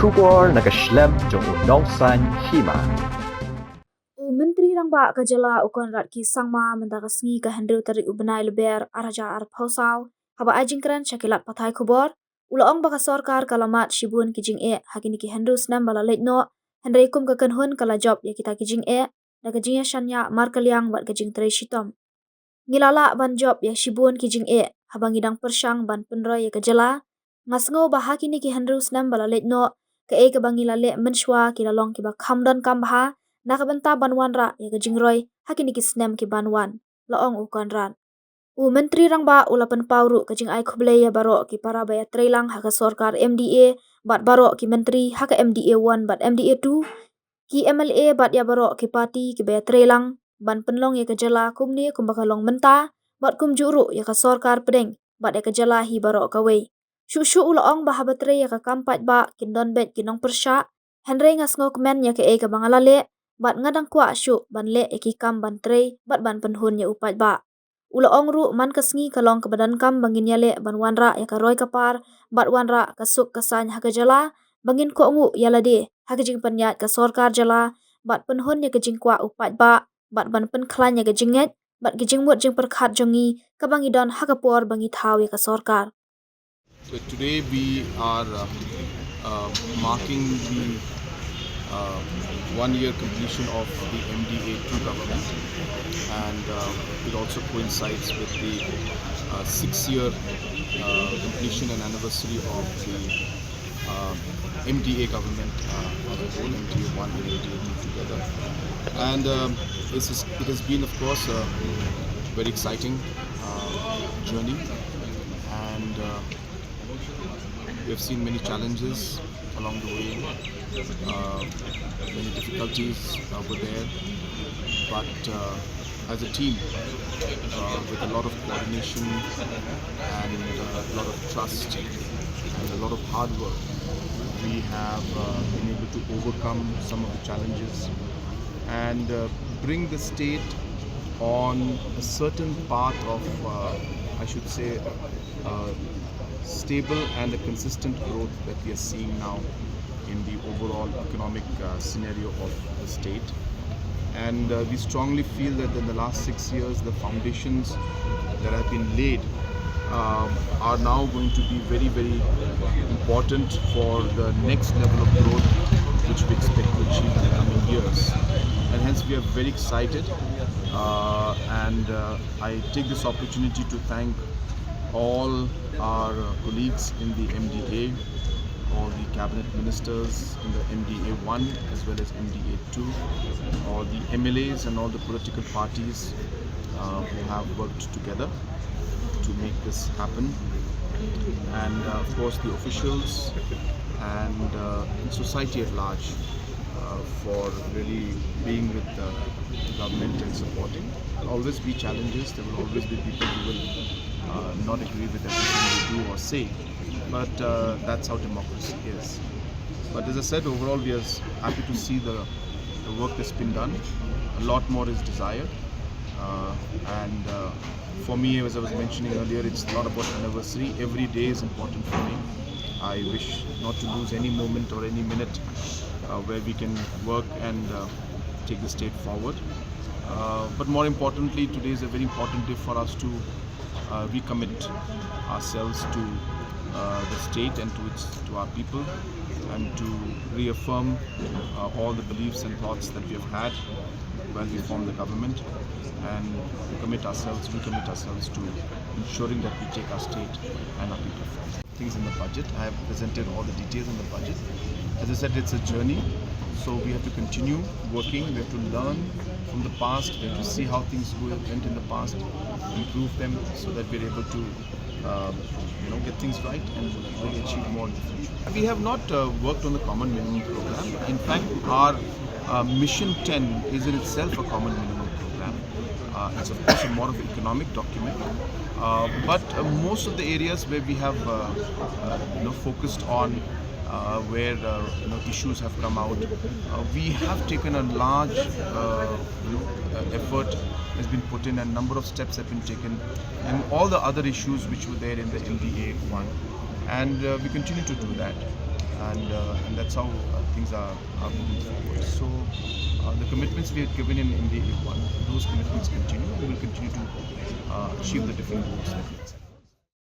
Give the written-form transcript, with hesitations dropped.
Kubor naga Snem jong Nongsan Hima. Menteri Rangba Kajala Conrad ki Sangma mendagasngi ka Hendru tarik ubenai leber araja ar pausau haba Jingkran syakilat patai kubor ulaong baka sorkar kalamat shibun ki Jing hakini ki Hendru Snem bala letno Hendrai kum ka kenhun kala job ya kita ki Jing daga Jingshaniah mar Kylliang bat ka Jingtrei Shitom ngilala ban job ya shibun ki Jing haba ngidang persyang ban penroy ya kajala ngasngo bah hakini ki Hendru Snem bala letno ka ka bangilale menshwa ki lalong ki ba khamdan kambha nakabenta banwan ra ya Jingtrei hakini ki Snem ki banwan laong u Conrad menteri rangba ulapan pauru ka Jing ai khuble ya baro ki para baya Trailang haka sorkar MDA bat baro ki menteri haka MDA 1 bat MDA 2 ki MLA bat ya baro ki parti ki baya Trailang ban penlong ya kajala kumni kumbakalong menta bat kum juru ya ka sorkar pedeng bat ya kajala hi baro ka wei shu ulaong bahabatre ya ka kampat ba kindon bet kinong persya Henry ngasngo kemen ya ka bangalale bat ngadang kwa syu ban le kam ban trei bat ban penhun ya upat ba ulaong ru man kasngi kalong ke badan kam bangin yale ban wanra ya ka roy kapar bat wanra kasuk kasany haka jala bangin ko ngu yalade haka jing panyat ka sorkar jala bat penhun ya ka jing kwa upat ba bat ban pen khlan ya ka jinget bat ki jing mut jing perkhat jongi ka bangidon haka por bangi thaw ya ka sorkar. So today we are marking the 1 year completion of the MDA 2 government, and it also coincides with the 6-year completion and anniversary of the MDA government as a whole, MDA 1 and MDA 2 together. And it has been, of course, a very exciting journey, and we have seen many challenges along the way. Many difficulties were there, but as a team, with a lot of coordination and a lot of trust and a lot of hard work, we have been able to overcome some of the challenges and bring the state on a certain path of, I should say, stable and a consistent growth that we are seeing now in the overall economic scenario of the state. And we strongly feel that in the last 6 years the foundations that have been laid are now going to be very, very important for the next level of growth which we expect to achieve in the coming years. And hence we are very excited, and I take this opportunity to thank all our colleagues in the MDA, all the cabinet ministers in the MDA 1 as well as MDA 2, all the MLAs and all the political parties who have worked together to make this happen, and of course the officials and society at large for really being with the government and supporting. There will always be challenges, there will always be people who will not agree with everything we do or say, but that's how democracy is. But as I said, overall we are happy to see the work that's been done. A lot more is desired, and for me, as I was mentioning earlier, it's not about anniversary. Every day is important for me. I wish not to lose any moment or any minute where we can work and take the state forward. But more importantly, today is a very important day for us to recommit ourselves to the state and to our people, and to reaffirm all the beliefs and thoughts that we have had when we formed the government, and recommit ourselves to ensuring that we take our state and our people forward. Things in the budget, I have presented all the details in the budget. As I said, it's a journey, so we have to continue working, we have to learn from the past, we have to see how things went in the past, improve them so that we're able to get things right and really achieve more in the future. We have not worked on the common minimum program. In fact, our Mission 10 is in itself a common minimum program. It's of course a more of an economic document, but most of the areas where we have focused on where issues have come out, we have taken a large effort has been put in, and number of steps have been taken, and all the other issues which were there in the MDA 1, and we continue to do that. and that's how things are moving forward. So the commitments we had given in the A1, those commitments continue, and we'll continue to achieve the different goals that we had set.